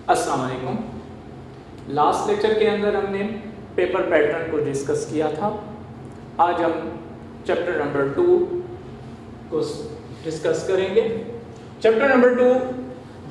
अस्सलाम वालेकुम। Last lecture के अंदर हमने पेपर पैटर्न को डिस्कस किया था। आज हम चैप्टर नंबर 2 को डिस्कस करेंगे। चैप्टर नंबर 2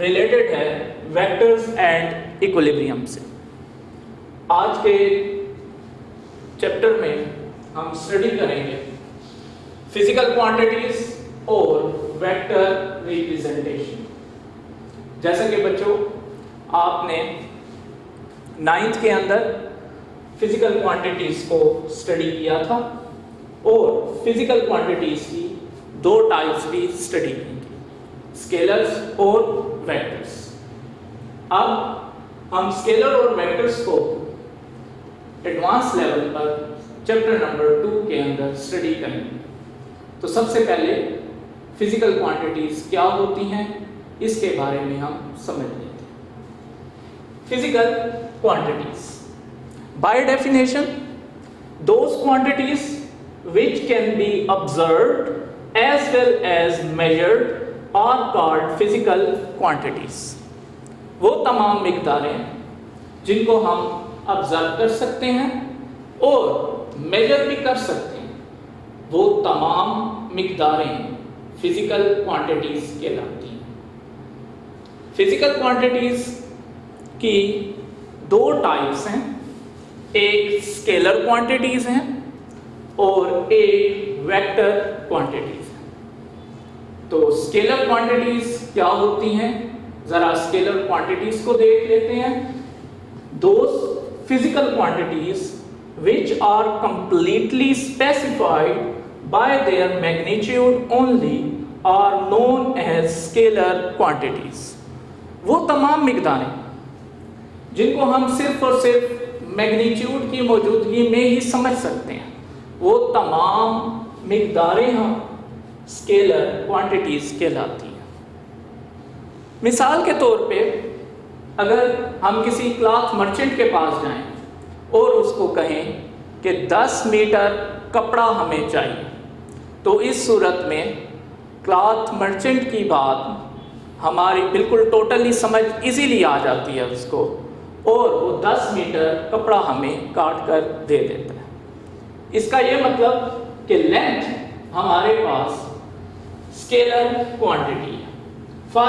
रिलेटेड है वेक्टर्स एंड इक्विलिब्रियम से। आज के चैप्टर में हम स्टडी करेंगे फिजिकल क्वांटिटीज और वेक्टर रिप्रेजेंटेशन। जैसा कि बच्चों आपने 9th के अंदर फिजिकल क्वांटिटीज को स्टडी किया था और फिजिकल क्वांटिटीज की दो टाइप्स भी स्टडी की थी, स्केलर्स और वेक्टर्स। अब हम स्केलर और वेक्टर्स को एडवांस लेवल पर चैप्टर नंबर 2 के अंदर स्टडी करेंगे। तो सबसे पहले फिजिकल क्वांटिटीज क्या होती हैं इसके बारे में हम समझ लेते हैं। Physical quantities, by definition, those quantities which can be observed as well as measured are called physical quantities. वो तमाम मिक़दारें जिनको हम ऑब्जर्व कर सकते हैं और मेजर भी कर सकते हैं, वो तमाम मिक़दारें फिजिकल क्वांटिटीज कहलाती हैं। फिजिकल क्वांटिटीज की दो टाइप्स हैं, एक स्केलर क्वांटिटीज हैं और एक वेक्टर क्वांटिटीज हैं। तो स्केलर क्वांटिटीज क्या होती हैं, जरा स्केलर क्वांटिटीज को देख लेते हैं। Those physical quantities which are completely specified by their magnitude only are known as scalar quantities. वो तमाम मिक़दारें जिनको हम सिर्फ और सिर्फ मैग्नीट्यूड की मौजूदगी में ही समझ सकते हैं, वो तमाम मिक़दारें हम स्केलर क्वांटिटीज कहलाती हैं। मिसाल के तौर पे अगर हम किसी क्लॉथ मर्चेंट के पास जाएं और उसको कहें कि 10 मीटर कपड़ा हमें चाहिए, तो इस सूरत में क्लॉथ मर्चेंट की बात हमारी बिल्कुल टोटली समझ इजीली आ जाती है उसको, और वो 10 मीटर कपड़ा हमें काट कर दे देता है। इसका ये मतलब कि लेंथ हमारे पास स्केलर क्वांटिटी है। फॉर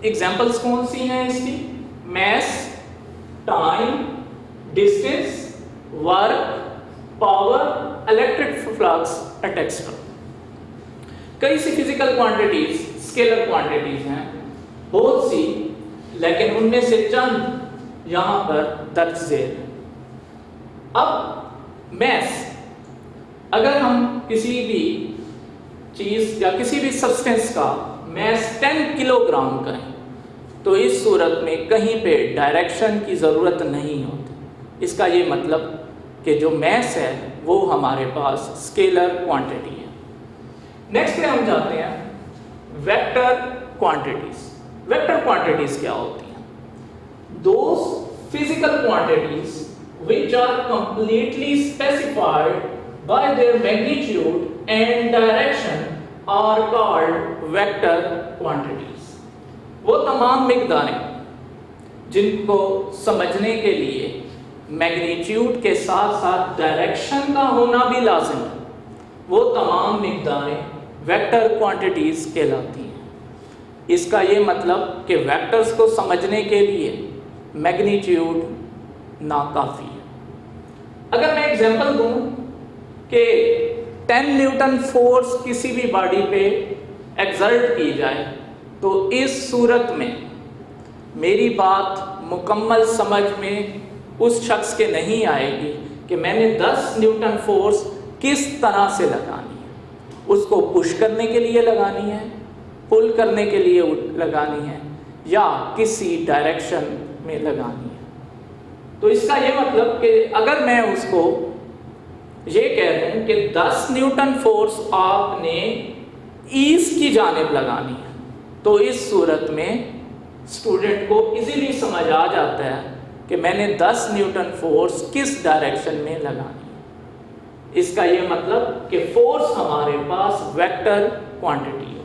एग्जाम्पल्स कौन सी हैं इसकी? Mass, time, distance, work, power, electric flux etcetera. कई सी फिजिकल क्वांटिटीज स्केलर क्वांटिटीज हैं, बहुत सी, लेकिन उनमें से चंद यहां पर दर्ज झेल। अब मैस, अगर हम किसी भी चीज या किसी भी सब्सटेंस का मैस 10 किलोग्राम करें, तो इस सूरत में कहीं पे डायरेक्शन की ज़रूरत नहीं होती। इसका ये मतलब कि जो मैस है वो हमारे पास स्केलर क्वांटिटी है। नेक्स्ट पे हम जाते हैं वेक्टर क्वांटिटीज। वेक्टर क्वांटिटीज क्या होती हैं? Those physical quantities which are completely specified by their magnitude and direction are called vector quantities. वो तमाम मिक़दारें जिनको समझने के लिए मैग्नीट्यूड के साथ साथ डायरेक्शन का होना भी लाजिम है, वो तमाम मिक़दारें वेक्टर क्वांटिटीज कहलाती हैं। इसका ये मतलब कि वेक्टर्स को समझने के लिए मैग्नीट्यूड नाकाफ़ी है। अगर मैं एग्जांपल दूं कि 10 न्यूटन फोर्स किसी भी बॉडी पे एक्सर्ट की जाए, तो इस सूरत में मेरी बात मुकम्मल समझ में उस शख्स के नहीं आएगी कि मैंने 10 न्यूटन फोर्स किस तरह से लगानी है। उसको पुश करने के लिए लगानी है, पुल करने के लिए लगानी है, या किसी डायरेक्शन में लगानी है। तो इसका ये मतलब कि अगर मैं उसको ये कह दूं कि 10 न्यूटन फोर्स आपने ईस्ट की जानिब लगानी है, तो इस सूरत में स्टूडेंट को इजीली समझ आ जाता है कि मैंने 10 न्यूटन फोर्स किस डायरेक्शन में लगानी है। इसका ये मतलब कि फोर्स हमारे पास वेक्टर क्वांटिटी है।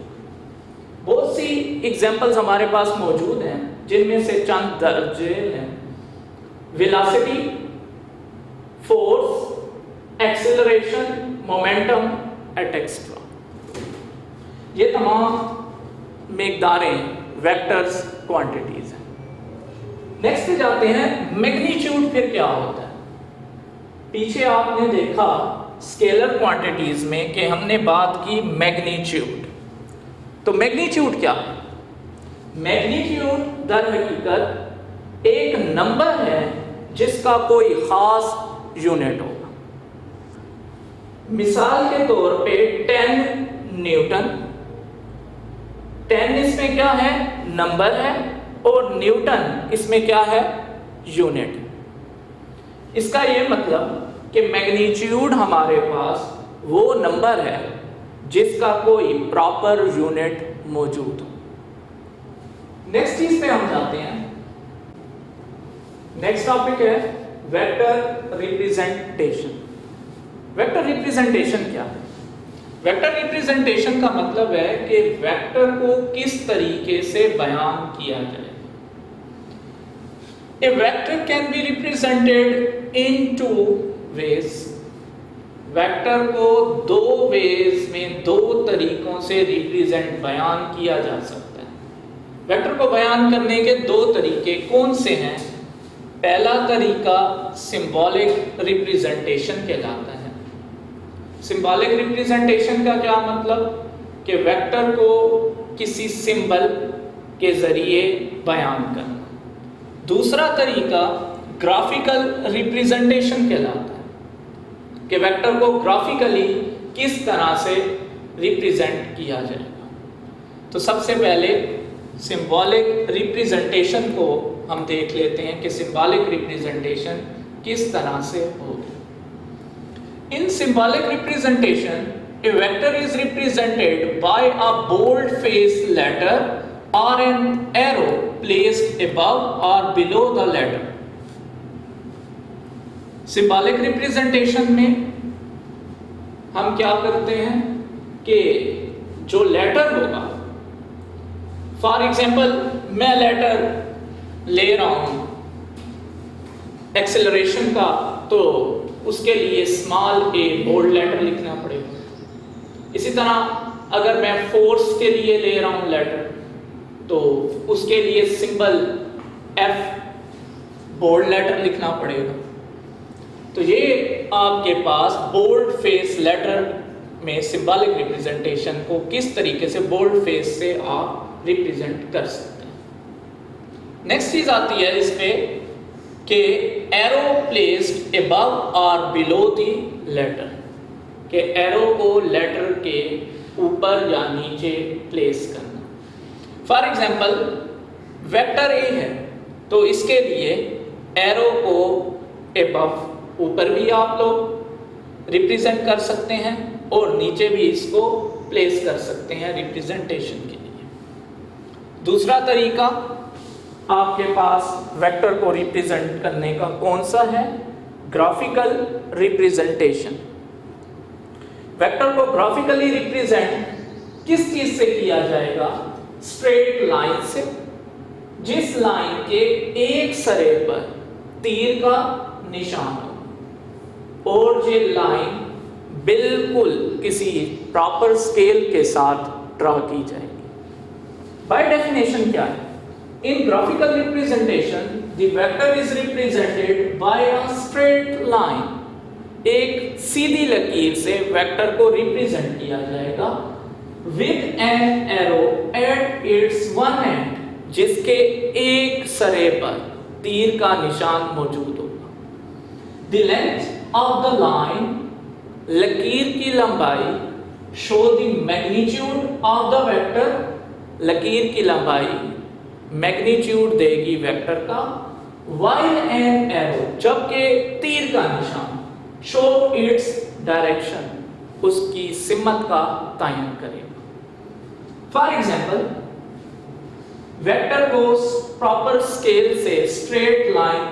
बहुत सी एग्जांपल्स हमारे पास मौजूद हैं जिनमें से चंद दर्जे हैं। Velocity, force, acceleration, momentum, etcetera. ये तमाम मिकदारें वेक्टर्स क्वांटिटीज हैं। नेक्स्ट पे जाते हैं, मैग्नीट्यूड फिर क्या होता है। पीछे आपने देखा स्केलर क्वांटिटीज में कि हमने बात की मैग्नीट्यूड। तो मैग्नीट्यूड क्या है? मैग्नीट्यूड दर हकीकत एक नंबर है जिसका कोई खास यूनिट होगा। मिसाल के तौर पे 10 न्यूटन, 10 इसमें क्या है? नंबर है, और न्यूटन इसमें क्या है? यूनिट। इसका यह मतलब कि मैग्नीट्यूड हमारे पास वो नंबर है जिसका कोई प्रॉपर यूनिट मौजूद हो। नेक्स्ट चीज पे हम जाते हैं। नेक्स्ट टॉपिक है वेक्टर रिप्रेजेंटेशन। वेक्टर रिप्रेजेंटेशन क्या है? वेक्टर रिप्रेजेंटेशन का मतलब है कि वेक्टर को किस तरीके से बयान किया जाए। A vector can be represented in two ways. Vector को दो वेज में, दो तरीकों से रिप्रेजेंट बयान किया जा सकता है। वेक्टर को बयान करने के दो तरीके कौन से हैं? पहला तरीका सिंबॉलिक रिप्रेजेंटेशन कहलाता है। सिंबॉलिक रिप्रेजेंटेशन का क्या मतलब? कि वेक्टर को किसी सिंबल के जरिए बयान करना। दूसरा तरीका ग्राफिकल रिप्रेजेंटेशन कहलाता है कि वेक्टर को ग्राफिकली किस तरह से रिप्रेजेंट किया जाएगा। तो सबसे पहले सिंबॉलिक रिप्रेजेंटेशन को हम देख लेते हैं कि सिंबॉलिक रिप्रेजेंटेशन किस तरह से होगी। In symbolic representation, a vector is represented by a bold-faced letter or an arrow placed above or below the letter. Symbolic representation में हम क्या करते हैं कि जो लेटर होगा, फॉर एग्जाम्पल मैं लेटर ले रहा हूं एक्सेलरेशन का, तो उसके लिए स्मॉल ए बोल्ड लेटर लिखना पड़ेगा। इसी तरह अगर मैं फोर्स के लिए ले रहा हूं लेटर, तो उसके लिए सिंबल एफ बोल्ड लेटर लिखना पड़ेगा। तो ये आपके पास बोल्ड फेस लेटर में सिंबॉलिक रिप्रेजेंटेशन को किस तरीके से बोल्ड फेस से आप रिप्रेजेंट कर सकते हैं। नेक्स्ट चीज आती है इस पे कि एरो प्लेस्ड अबव और बिलो दी लेटर, कि एरो को लेटर के ऊपर या नीचे प्लेस करना। फॉर एग्जांपल वेक्टर ए है, तो इसके लिए एरो को अबव ऊपर भी आप लोग रिप्रेजेंट कर सकते हैं और नीचे भी इसको प्लेस कर सकते हैं रिप्रेजेंटेशन के लिए। दूसरा तरीका आपके पास वेक्टर को रिप्रेजेंट करने का कौन सा है? Graphical representation. वेक्टर को ग्राफिकली रिप्रेजेंट किस चीज से किया जाएगा? स्ट्रेट लाइन से, जिस लाइन के एक सिरे पर तीर का निशान हो और ये लाइन बिल्कुल किसी प्रॉपर स्केल के साथ ड्रा की जाएगी। बाय डेफिनेशन क्या है? In graphical representation, the vector is represented by a straight line. एक सीधी लकीर से वेक्टर को रिप्रेजेंट किया जाएगा with an arrow at its one end, जिसके एक सिरे पर तीर का निशान मौजूद होगा। The length of the line, लकीर की लंबाई, show the magnitude of the vector, लकीर की लंबाई मैग्नीट्यूड देगी वेक्टर का। while an arrow, जबकि तीर का निशान, show its direction, उसकी सिमत का तयन करेगा। फॉर एग्जाम्पल वेक्टर को प्रॉपर स्केल से स्ट्रेट लाइन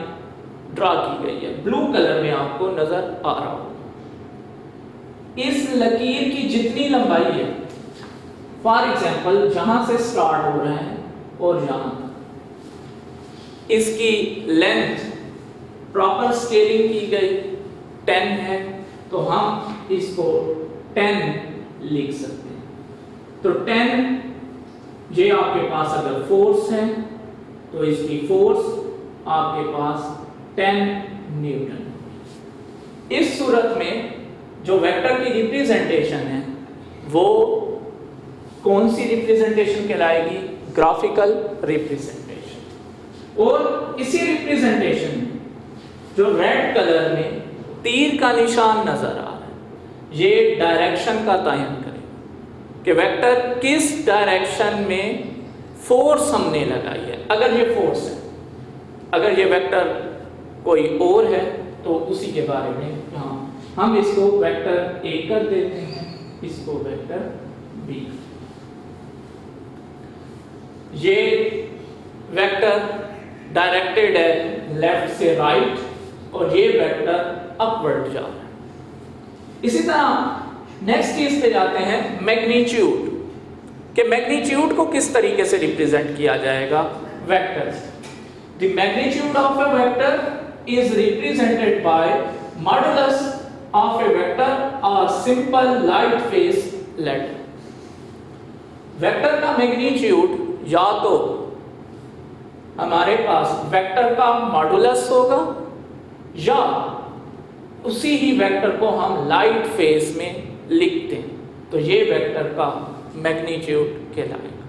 ड्रा की गई है, ब्लू कलर में आपको नजर आ रहा होगा। इस लकीर की जितनी लंबाई है, फॉर एग्जाम्पल जहां से स्टार्ट हो रहे हैं और यहां, इसकी लेंथ प्रॉपर स्केलिंग की गई 10 है, तो हम इसको 10 लिख सकते हैं। तो 10 ये आपके पास अगर फोर्स है तो इसकी फोर्स आपके पास 10 न्यूटन। इस सूरत में जो वेक्टर की रिप्रेजेंटेशन है वो कौन सी रिप्रेजेंटेशन कहलाएगी? Graphical representation. और इसी रिप्रेजेंटेशन में जो रेड कलर में तीर का निशान नजर आ रहा है ये डायरेक्शन का तयन करेगा कि वेक्टर किस डायरेक्शन में फोर्स हमने लगाई है। अगर ये फोर्स है, अगर ये वेक्टर कोई और है तो उसी के बारे में यहाँ हम इसको वेक्टर ए कर देते हैं, इसको वेक्टर बी। ये वेक्टर डायरेक्टेड है लेफ्ट से राइट और ये वेक्टर अपवर्ड जा रहा है। इसी तरह नेक्स्ट चीज पे जाते हैं मैग्नीट्यूड, कि मैग्नीट्यूड को किस तरीके से रिप्रेजेंट किया जाएगा वेक्टर से। The magnitude of a vector is represented by modulus of a vector और simple light face letter. Vector का मैग्नीट्यूड या तो हमारे पास वेक्टर का मॉडुलस होगा या उसी ही वेक्टर को हम लाइट फेस में लिखते हैं, तो ये वेक्टर का मैग्नीट्यूड कहलाएगा।